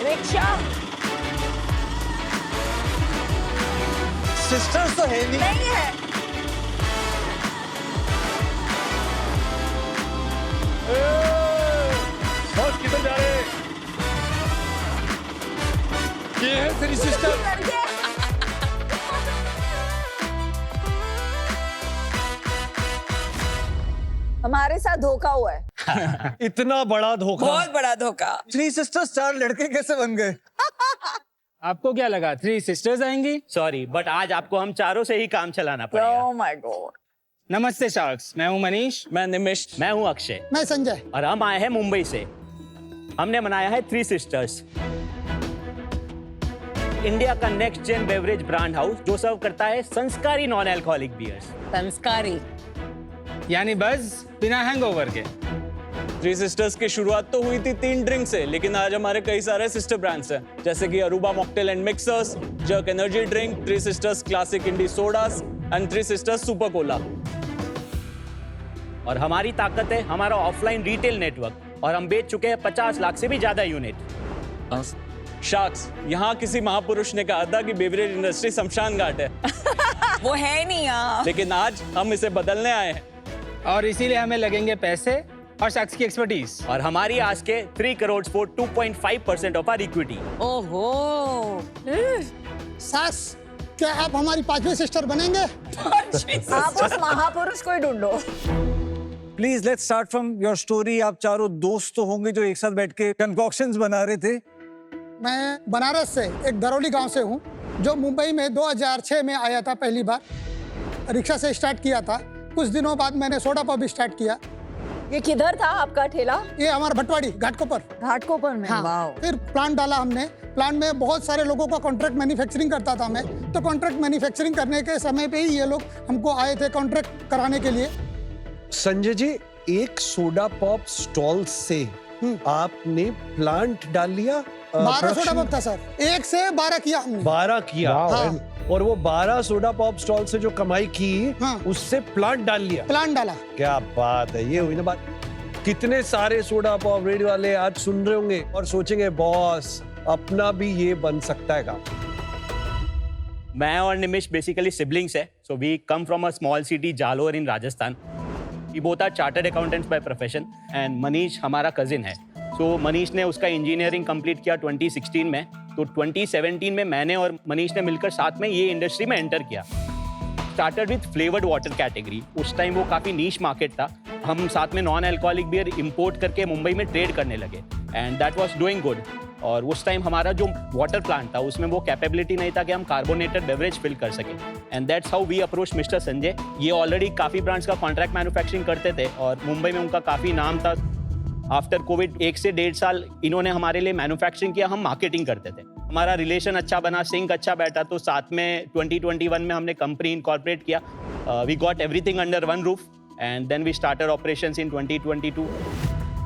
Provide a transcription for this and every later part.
Rickshaw. Sisters तो है नहीं। नहीं है। बॉस किधर जा रहे हैं? ये है तेरी सिस्टर। करके हमारे साथ धोखा हुआ है। इतना बड़ा धोखा। बहुत बड़ा धोखा। 3 सिस्टर्स 4 लड़के कैसे बन गए? आपको क्या लगा 3 सिस्टर्स आएंगी? सॉरी बट आज आपको हम चारों से ही काम चलाना पड़ेगा। Oh my God. नमस्ते शार्क्स, मैं हूं मनीष। मैं निमिष। मैं हूं अक्षय। मैं संजय। और हम आए हैं मुंबई से। हमने बनाया है 3 सिस्टर्स, इंडिया का next gen beverage brand house जो सर्व करता है संस्कारी नॉन अल्कोहलिक बियर्स। संस्कारी। यानी बस बिना हैंगओवर के। 3 सिस्टर्स की शुरुआत तो हुई थी 3 ड्रिंक से, लेकिन आज हमारे कई सारे सिस्टर ब्रांड्स हैं, जैसे कि Aruba mocktail and mixers, jerk energy drink, 3 sisters classic indie sodas and 3 sisters super cola. और हमारी ताकत है हमारा ऑफलाइन रिटेल नेटवर्क, और हम बेच चुके हैं 50 लाख से भी ज्यादा यूनिट। शार्क्स, यहाँ किसी महापुरुष ने कहा था कि बेवरेज इंडस्ट्री शमशान घाट है। वो है नहीं यहाँ। लेकिन आज हम इसे बदलने आए हैं। और इसीलिए हमें लगेंगे पैसे और शख्स की एक्सपर्टीज। और हमारी आज के 3 crore for 2.5% of our equity. ओहो। सास, क्या आप हमारी 5वीं सिस्टर बनेंगे? आप उस महापुरुष को ही ढूंढो। Please let's start from your story. आप चारों दोस्त तो होंगे जो एक साथ बैठ के कंकॉक्शंस बना रहे थे। मैं बनारस से एक दरौली गांव से हूँ, जो मुंबई में 2006 में आया था पहली बार। रिक्शा से स्टार्ट किया था। कुछ दिनों बाद मैंने सोडा पब स्टार्ट किया। ये किधर था आपका ठेला? ये हमारा भटवाड़ी घाटकोपर। घाटकोपर में। हाँ। वाओ। फिर प्लांट डाला हमने। प्लांट में बहुत सारे लोगों का कॉन्ट्रैक्ट मैन्युफैक्चरिंग करता था मैं। तो कॉन्ट्रैक्ट मैन्युफैक्चरिंग करने के समय पे ही ये लोग हमको आए थे कॉन्ट्रैक्ट कराने के लिए। संजय जी, एक सोडा पॉप स्टॉल से आपने प्लांट डाल लिया? 12 सोडा पब था सर। 1 से 12 किया हमने। 12 किया। हाँ। और वो 12 सोडा पॉप स्टॉल से जो कमाई की, हाँ। उससे प्लांट डाल लिया। प्लांट डाला। क्या बात है, ये हुई ना बात। कितने सारे सोडा पॉप रेडी वाले आज सुन रहे होंगे और सोचेंगे बॉस अपना भी ये बन सकता है काम। मैं और निमिष बेसिकली सिबलिंग्स है, so we come from a small city Jalore in Rajasthan. We both are chartered accountants by profession and Manish हमारा कजिन है। सो मनीष ने उसका इंजीनियरिंग कंप्लीट किया 2016 में, तो 2017 में मैंने और मनीष ने मिलकर साथ में ये इंडस्ट्री में एंटर किया। Started with flavoured water category. उस टाइम वो काफ़ी नीश मार्केट था। हम साथ में नॉन अल्कोहलिक बियर इंपोर्ट करके मुंबई में ट्रेड करने लगे and that was doing good. और उस टाइम हमारा जो वाटर प्लांट था उसमें वो कैपेबिलिटी नहीं था कि हम कार्बोनेटेड बेवरेज फिल कर सकें, and that's how we approach mister Sanjay. ये ऑलरेडी काफ़ी ब्रांड्स का कॉन्ट्रैक्ट मैन्युफैक्चरिंग करते थे और मुंबई में उनका काफ़ी नाम था। आफ्टर कोविड 1 से 1.5 साल इन्होंने हमारे लिए मैन्युफैक्चरिंग किया, हम मार्केटिंग करते थे। हमारा रिलेशन अच्छा बना, सिंक अच्छा बैठा, तो साथ में 2021 में हमने कंपनी इनकॉर्पोरेट किया। We got everything under one roof and then we started operations in 2022।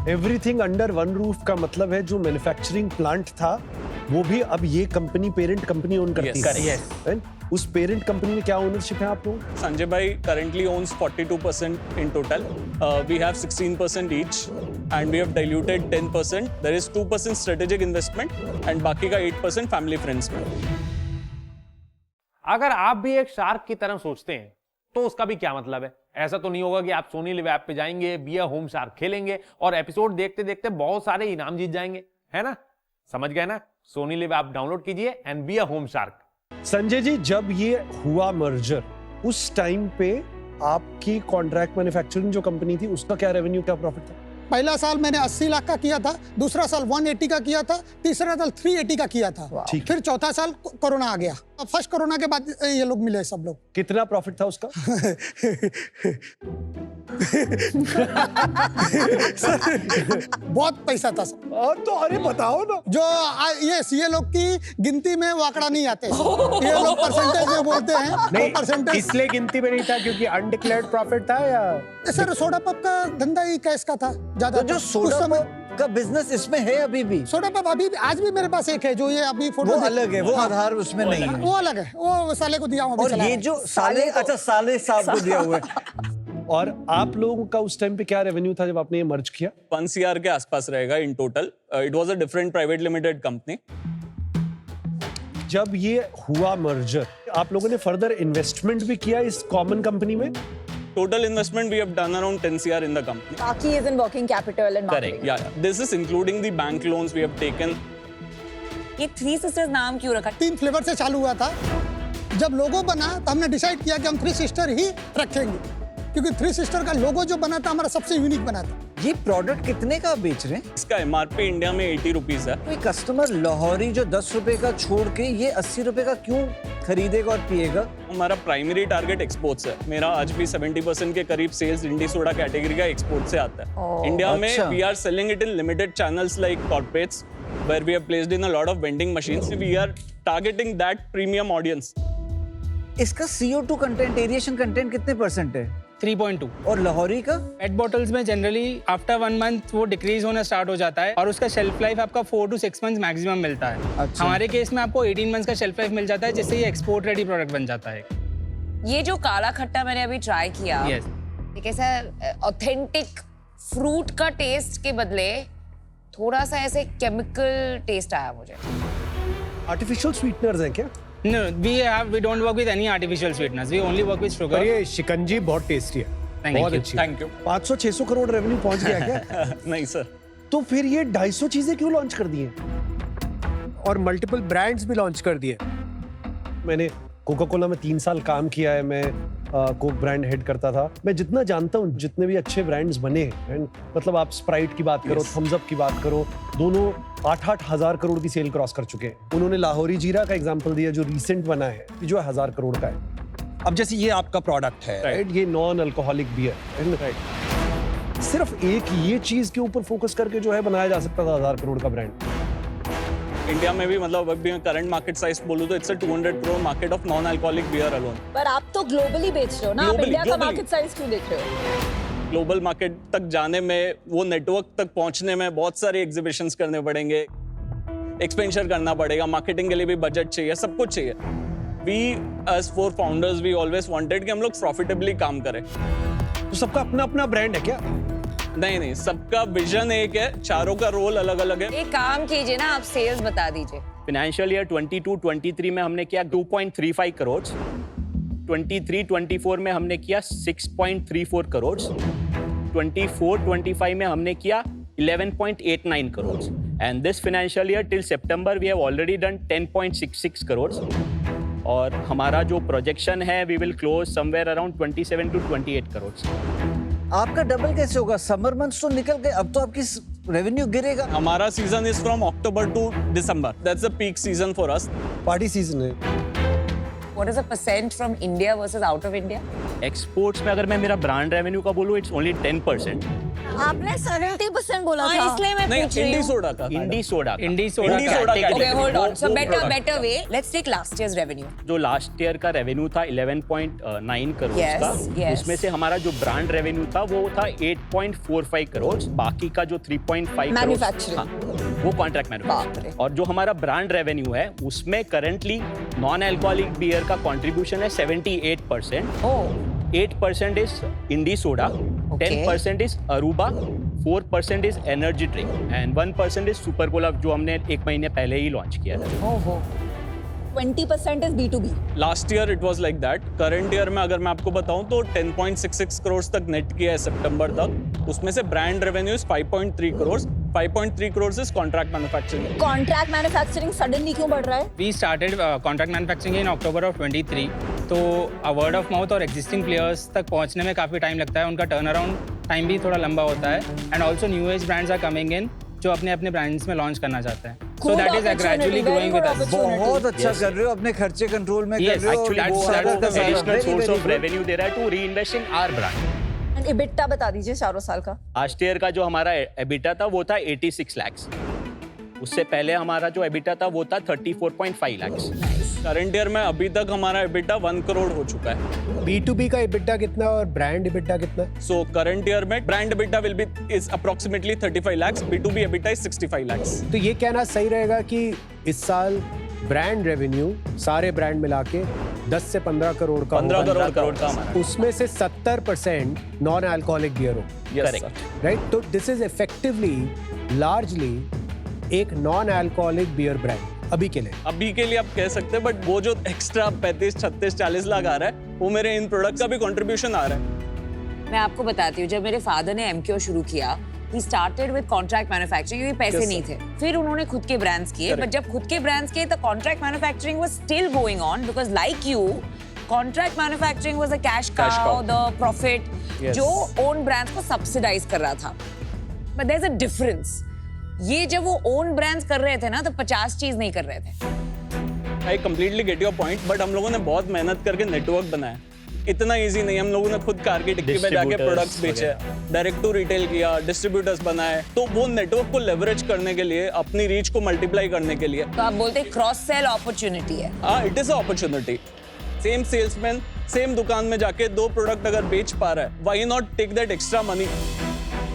Everything under one roof का मतलब है जो मैन्युफैक्चरिंग प्लांट था वो भी अब ये कंपनी पेरेंट कंपनी ओन करती Yes. है। And उस पेरेंट कंपनी में क्या ओनरशिप है आप लोग? Sanjay bhai currently owns 42% in total. We have 16% each, and we have diluted 10%. There is 2% strategic investment, and बाकी का 8% family friends में। अगर आप भी एक शार्क की तरह सोचते हैं तो उसका भी क्या मतलब है? ऐसा तो नहीं होगा कि आप सोनी लिव ऐप पे जाएंगे, बी अ होम शार्क खेलेंगे और एपिसोड देखते देखते बहुत सारे इनाम जीत जाएंगे, है ना? समझ गए ना? सोनी लिव ऐप डाउनलोड कीजिए and be a home shark. Sanjay ji, जब ये हुआ मर्जर, उस टाइम पे आपकी कॉन्ट्रैक्ट मैन्युफैक्चरिंग जो कंपनी थी उसका क्या रेवेन्यू, क्या प्रॉफिट था? पहला साल मैंने 80 लाख का किया था, दूसरा साल 180 का किया था, तीसरा साल 380 का किया था। ठीक। फिर चौथा साल कोरोना आ गया। अब फर्स्ट कोरोना के बाद ये लोग मिले सब लोग। कितना प्रॉफिट था उसका? बहुत पैसा था सब। तो अरे बताओ ना। जो ये लोग की गिनती में वो आंकड़ा नहीं आते। ये लोग परसेंटेज में बोलते हैं। वो परसेंटेज इसलिए गिनती में नहीं था क्योंकि अनडिक्लेयर्ड प्रॉफिट था या? सर सोडा पब का धंधा ही कैश का था ज्यादा। तो जो सोडा पब का बिजनेस इसमें है अभी भी? सोडा पब अभी आज भी मेरे पास एक है, जो ये अभी फोटो वो अलग है, वो आधार उसमें नहीं है। वो अलग है, वो साले को दिया हूं अभी और चला ये रहा है। जो साले, अच्छा साले साहब को दिया हुआ है। और आप लोगों का उस टाइम पे क्या रेवेन्यू था जब आपने ये मर्ज किया? 1 CR के आसपास रहेगा in total. It was a different private limited company. जब ये हुआ मर्जर, आप लोगों ने फर्दर इन्वेस्टमेंट भी किया इस कॉमन कंपनी में? Total investment we have done around 10 CR in the company. Baki is in working capital and marketing. Correct. Yeah. This is including the bank loans we have taken. ये three sisters नाम क्यों रखा? 3 flavour से चालू हुआ था. जब लोगो बना तो हमने डिसाइड किया कि हम 3 सिस्टर ही रखेंगे, क्योंकि 3 सिस्टर का लोगो जो बना था हमारा सबसे यूनिक बना था. ये प्रोडक्ट कितने का बेच रहे हैं? इसका MRP इंडिया में 80 रुपीज है. कोई कस्टमर लाहौरी जो 10 रुपए का छोड़ के ये 80 रुपए का क्यों खरीदेगा और पिएगा? हमारा प्राइमरी टारगेट एक्सपोर्ट्स है. मेरा आज भी 70% के करीब सेल्स इंडी सोडा कैटेगरी का एक्सपोर्ट से आता है. इंडिया में अच्छा. We are selling it in limited channels like corporates where we have placed in a lot of vending machines. We are targeting that premium audience. इसका CO2 content, aeration content कितने % है? 3.2. और लाहौरी का? पेट बॉटल्स में generally after 1 month वो decrease होना start हो जाता है और उसका शेल्फ लाइफ आपका 4 to 6 मंथ्स मैक्सिमम मिलता है. अच्छा. हमारे केस में आपको 18 मंथ्स का शेल्फ लाइफ मिल जाता है, जिससे ये एक्सपोर्ट रेडी प्रोडक्ट बन जाता है. ये जो काला खट्टा मैंने अभी ट्राई किया, यस. एक ऐसा ऑथेंटिक फ्रूट का टेस्ट के बदले थोड़ा सा ऐसे केमिकल टेस्ट आया मुझे. आर्टिफिशियल स्वीटनर्स हैं क्या? No, we don't work with any artificial sweeteners. We only work with sugar. पर ये शिकंजी बहुत टेस्टी है. Thank बहुत you. अच्छी. Thank you. 500-600 करोड़ रेवेन्यू पहुंच गया क्या? नहीं सर. तो फिर ये 250 चीजें क्यों लॉन्च कर दी हैं? और मल्टीपल ब्रांड्स भी लॉन्च कर दिए. मैंने कोका कोला में 3 साल काम किया है. मैं कोक ब्रांड हेड करता था. मैं जितना जानता हूँ, जितने भी अच्छे ब्रांड्स बने हैं, मतलब आप स्प्राइट की बात करो, थम्स अप की बात करो, दोनों 8-8 हजार करोड़ की सेल क्रॉस कर चुके हैं. उन्होंने लाहौरी जीरा का एग्जांपल दिया जो रिसेंट बना है, जो 1000 करोड़ का है. अब जैसे ये आपका प्रोडक्ट है, राइट? ये नॉन अल्कोहलिक बियर, राइट? सिर्फ एक ये चीज के ऊपर फोकस करके जो है बनाया जा सकता था 1000 करोड़ का ब्रांड. इंडिया में भी मतलब अभी करंट मार्केट साइज बोलूं तो it's a 200 crore market of non alcoholic beer alone. पर आप तो ग्लोबली बेच रहे हो ना, आप इंडिया का मार्केट साइज क्यों देख रहे हो? ग्लोबल मार्केट तक जाने में, वो नेटवर्क तक पहुंचने में बहुत सारे एग्जीबिशंस करने पड़ेंगे, एक्सपेंशन करना पड़ेगा, मार्केटिंग के लिए भी बजट चाहिए, सब कुछ चाहिए. We as 4 founders we always wanted कि हम लोग प्रॉफिटेबली काम करें. तो सबका अपना अपना ब्रांड है क्या? नहीं, सबका विजन एक है, चारों का रोल अलग अलग है. एक काम कीजिए ना, आप सेल्स बता दीजिए. फाइनेंशियल ईयर 22-23 में हमने किया 2.35 करोड़. 23-24 में हमने किया 6.34 करोड़. 24-25 में हमने किया 11.89 crore. And this financial year till September we have already done 10.66 crore. और हमारा जो प्रोजेक्शन है, we will close somewhere around 27 to 28 crore. आपका डबल कैसे होगा? समर मंथ्स तो निकल गए, अब तो आपकी रेवेन्यू गिरेगा. हमारा season is from October to December. That's the peak season for us. Party season है. What is the percent from India versus out of India? Exports में अगर मैं मेरा ब्रांड रेवेन्यू का बोलूँ, इट्स ओनली 10%. आपने 70% बोला था, इसलिए मैं नहीं, पूछ रही इंडी हूँ. सोडा का. इंडी soda indie soda category. Okay, hold on. So वो better product. way. Let's take last year's revenue. जो लास्ट ईयर का रेवेन्यू था 11.9 करोड़ Yes, का, yes. उसमें से हमारा जो ब्रांड रेवेन्यू था वो था 8.45 करोड़. बाकी का जो 3.5 Manufacturing. करोड़, वो कॉन्ट्रैक्ट बाप रे. मैन्युफैक्चरिंग. और जो हमारा ब्रांड रेवेन्यू है, उसमें करंटली नॉन अल्कोहलिक बियर का कंट्रीब्यूशन है 78%. Oh. 8% is indie soda, Okay. 10% is Aruba, 4% is energy drink and 1% is super cola, जो हमने 1 महीने पहले ही लॉन्च किया था. 20% is B2B. Last year it was like that. Current year में अगर मैं आपको बताऊं तो 10.66 करोड़ तक नेट किया है सितंबर तक. उसमें से brand revenue is 5.3 crore. 5.3 crore is contract manufacturing. Contract manufacturing suddenly क्यों बढ़ रहा है? We started contract manufacturing in October of 23. तो वर्ड ऑफ माउथ और एग्जिस्टिंग प्लेयर्स तक पहुंचने में काफ़ी टाइम लगता है. उनका टर्न अराउंड टाइम भी थोड़ा लंबा होता है. And also new age brands are coming in जो अपने अपने ब्रांड्स में लॉन्च करना चाहते हैं. So Good that is opportunity, gradually very growing with good us. opportunity. बहुत अच्छा कर रहे हो, अपने खर्चे कंट्रोल में कर Yes, रहे हो. Actually, वो that's आदत है. additional Very, source very of good. revenue दे रहा है to reinvest in our brand. And EBITDA बता दीजिए चारों साल का. लास्ट ईयर का जो हमारा एबिटा था वो था 86 lakhs. उससे पहले हमारा जो एबिटा था वो था 34.5 lakhs. करंट ईयर में अभी तक हमारा एबिटा 1 करोड़ हो चुका है. B2B का EBITDA कितना और ब्रांड EBITDA कितना? सो करंट ईयर में brand EBITDA will be is approximately 35 lakhs. B2B EBITDA is 65 lakhs. तो ये कहना सही रहेगा कि इस साल ब्रांड रेवेन्यू सारे ब्रांड मिला के 10 से 15 करोड़ का 15 होगा। करोड़ का हमारा। उसमें से 70% नॉन अल्कोहलिक बियर हो, Yes, Correct. sir. राइट? तो दिस इज इफेक्टिवली लार्जली एक नॉन अल्कोहलिक बियर ब्रांड अभी के लिए। अभी के लिए आप कह सकते हैं, बट वो जो एक्स्ट्रा 35, 36, 40 लाख आ रहा है वो मेरे इन प्रोडक्ट का भी कंट्रीब्यूशन आ रहा है। मैं आपको बताती हूँ, जब मेरे फादर ने एमक्यू शुरू किया, he started with contract manufacturing, क्योंकि पैसे Yes, नहीं थे। फिर उन्होंने खुद के ब्रांड्स किए, बट जब खुद के ब्रांड्स किए, the contract manufacturing was still going on because like you, contract manufacturing was a cash cow, the profit, Yes. जो own brands को subsidize कर रहा था। But there's a difference. ये जब वो own brands कर रहे थे ना, तो 50 चीज नहीं कर रहे थे। I completely get your point, but हम लोगों ने बहुत मेहनत करके नेटवर्क बनाया। इतना इजी नहीं, हम लोगों ने खुद कार की टिक्की में जाके Distributors प्रोडक्ट्स बेचे, डायरेक्ट टू रिटेल किया, डिस्ट्रीब्यूटर्स बनाए। तो वो नेटवर्क को लेवरेज करने के लिए, अपनी रीच को मल्टीप्लाई करने के लिए, तो आप बोलते हैं क्रॉस सेल अपॉर्चुनिटी है। It is a opportunity. Same salesman same दुकान में जाके 2 प्रोडक्ट अगर बेच पा रहा है, why not take that extra money.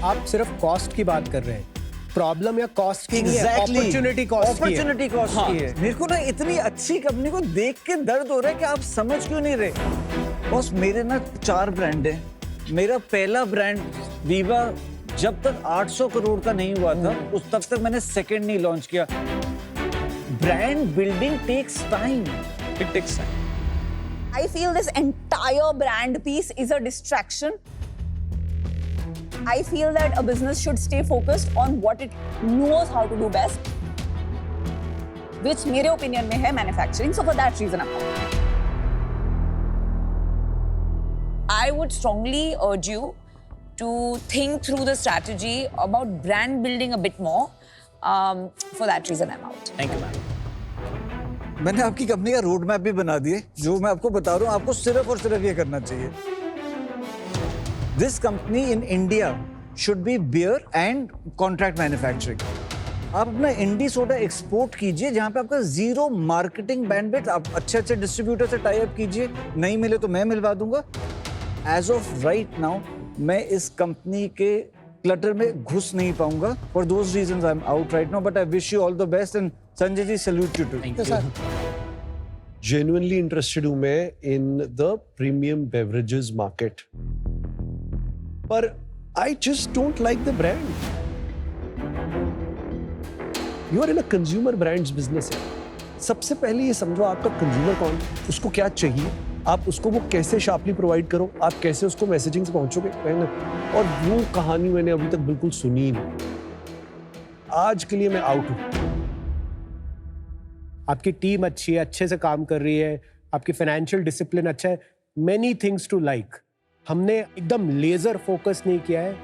आप सिर्फ कॉस्ट की बात कर रहे हैं, प्रॉब्लम या कॉस्ट की नहीं है, Exactly. अपॉर्चुनिटी कॉस्ट की है। अपॉर्चुनिटी कॉस्ट की है। मेरे को ना इतनी अच्छी कंपनी को देख के दर्द हो रहा है कि आप समझ क्यों नहीं रहे। बॉस, मेरे ना 4 ब्रांड हैं। मेरा पहला ब्रांड वीवा जब तक 800 करोड़ का नहीं हुआ था, उस तब तक मैंने सेकंड नहीं लॉन्च किया। Brand building takes time. It takes time. I feel this entire brand piece is a distraction. I feel that a business should stay focused on what it knows how to do best, which मेरे opinion में है manufacturing. So for that reason, I'm out. I would strongly urge you to think through the strategy about brand building a bit more. For that reason, I'm out. Thank you ma'am. मैंने आपकी company का road map भी बना दिए, जो मैं आपको बता रहा हूँ, आपको सिर्फ और सिर्फ ये करना चाहिए। This company in India should be beer and contract manufacturing. आप अपना इंडी सोडा एक्सपोर्ट कीजिए, जहाँ पे आपका 0 मार्केटिंग बैंडविड्थ। आप अच्छे डिस्ट्रीब्यूटर से टाई अप कीजिए, नहीं मिले तो मैं मिलवा दूंगा। एज ऑफ राइट नाउ मैं इस कंपनी के क्लटर में घुस नहीं पाऊंगा। For those reasons I am out right now, but I wish you all the best and Sanjay ji, salute you too. Yes, sir. Genuinely interested हूं मैं in the premium beverages market, पर I just don't like the brand. You are in a consumer brands business है। सबसे पहले ये समझो आपका consumer कौन है, उसको क्या चाहिए, आप उसको वो कैसे शार्पली प्रोवाइड करो, आप कैसे उसको मैसेजिंग से पहुंचोगे। और वो कहानी मैंने अभी तक बिल्कुल सुनी ही नहीं। आज के लिए मैं आउट हूं। आपकी टीम अच्छी है, अच्छे से काम कर रही है, आपकी फाइनेंशियल डिसिप्लिन अच्छा है, मेनी थिंग्स टू लाइक। हमने एकदम लेजर फोकस नहीं किया है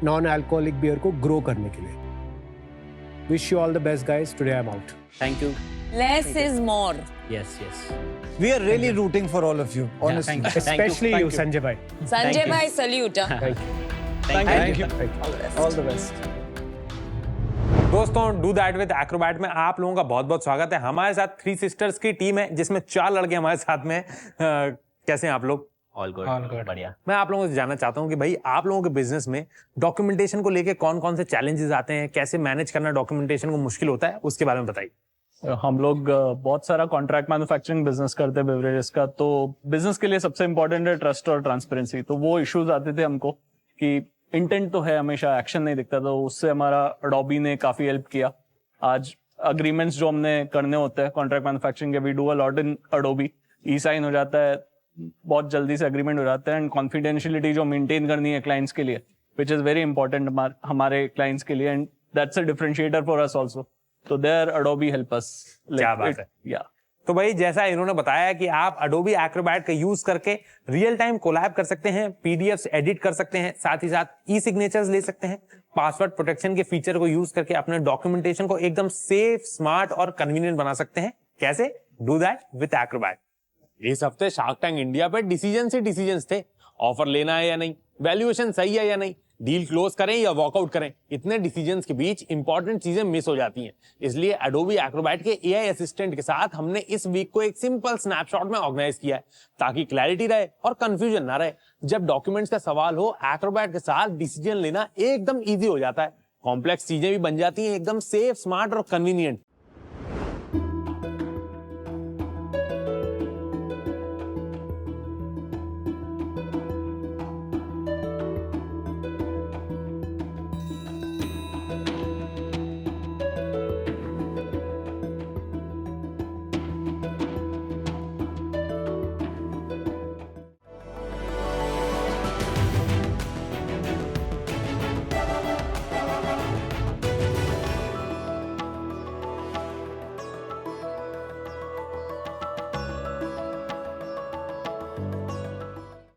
नॉन अल्कोहलिक बियर को ग्रो करने के लिए। Wish you all the best guys, today I am out. Thank you. Less is more. Yes yes. We are really rooting for all of you, honestly. thank you. Specially you Sanjay भाई। Sanjay bhai, salute. Thank you. All the best. दोस्तों, do that with Acrobat में आप लोगों का बहुत बहुत स्वागत है। हमारे साथ 3 सिस्टर्स की टीम है, जिसमें 4 लड़के हमारे साथ में हैं। कैसे हैं आप लोग? ऑल गुड बढ़िया। मैं आप लोगों से जानना चाहता हूं कि भाई आप लोगों के बिजनेस में डॉक्यूमेंटेशन को लेके कौन कौन से चैलेंजेस आते हैं, कैसे मैनेज करना डॉक्यूमेंटेशन को मुश्किल होता है, उसके बारे में बताइए। हम लोग बहुत सारा कॉन्ट्रैक्ट मैन्युफैक्चरिंग बिजनेस करते हैं बेवरेजेस का, तो बिजनेस के लिए सबसे इंपॉर्टेंट है ट्रस्ट और ट्रांसपेरेंसी। तो वो इश्यूज आते थे हमको कि इंटेंट तो है, हमेशा एक्शन नहीं दिखता, तो उससे हमारा अडोबी ने काफी हेल्प किया। आज अग्रीमेंट्स जो हमने करने होते हैं कॉन्ट्रैक्ट मैन्युफैक्चरिंग के, we do a lot in Adobe, e sign हो जाता है, बहुत जल्दी से अग्रीमेंट हो जाता है। एंड कॉन्फिडेंशियलिटी जो मेंटेन करनी है क्लाइंट्स के लिए, विच इज वेरी इंपॉर्टेंट हमारे क्लाइंट्स के लिए, and that's a differentiator for us also. तो देयर अडोबी हेल्प अस। क्या बात है। या तो भाई जैसा इन्होंने बताया कि आप अडोबी एक्रोबैट का यूज करके रियल टाइम कोलैब कर सकते हैं, पीडीएफ्स एडिट कर सकते हैं, साथ ही साथ ई सिग्नेचर्स ले सकते हैं, पासवर्ड प्रोटेक्शन के फीचर को यूज करके अपने डॉक्यूमेंटेशन को एकदम सेफ, स्मार्ट और कन्वीनियंट बना सकते हैं। कैसे? Do that with Acrobat. इस हफ्ते शार्क टैंक इंडिया पे डिसीजन थे, ऑफर लेना है या नहीं, वैल्यूएशन सही है या नहीं, डील क्लोज करें या वॉकआउट करें। इतने डिसीजंस के बीच इंपॉर्टेंट चीजें मिस हो जाती हैं। इसलिए एडोबी एक्रोबैट के एआई असिस्टेंट के साथ हमने इस वीक को एक सिंपल स्नैपशॉट में ऑर्गेनाइज किया है, ताकि क्लैरिटी रहे और कंफ्यूजन ना रहे। जब डॉक्यूमेंट्स का सवाल हो, एक्रोबैट के साथ डिसीजन लेना एकदम ईजी हो जाता है। कॉम्प्लेक्स चीजें भी बन जाती हैं एकदम सेफ, स्मार्ट और कन्वीनियंट।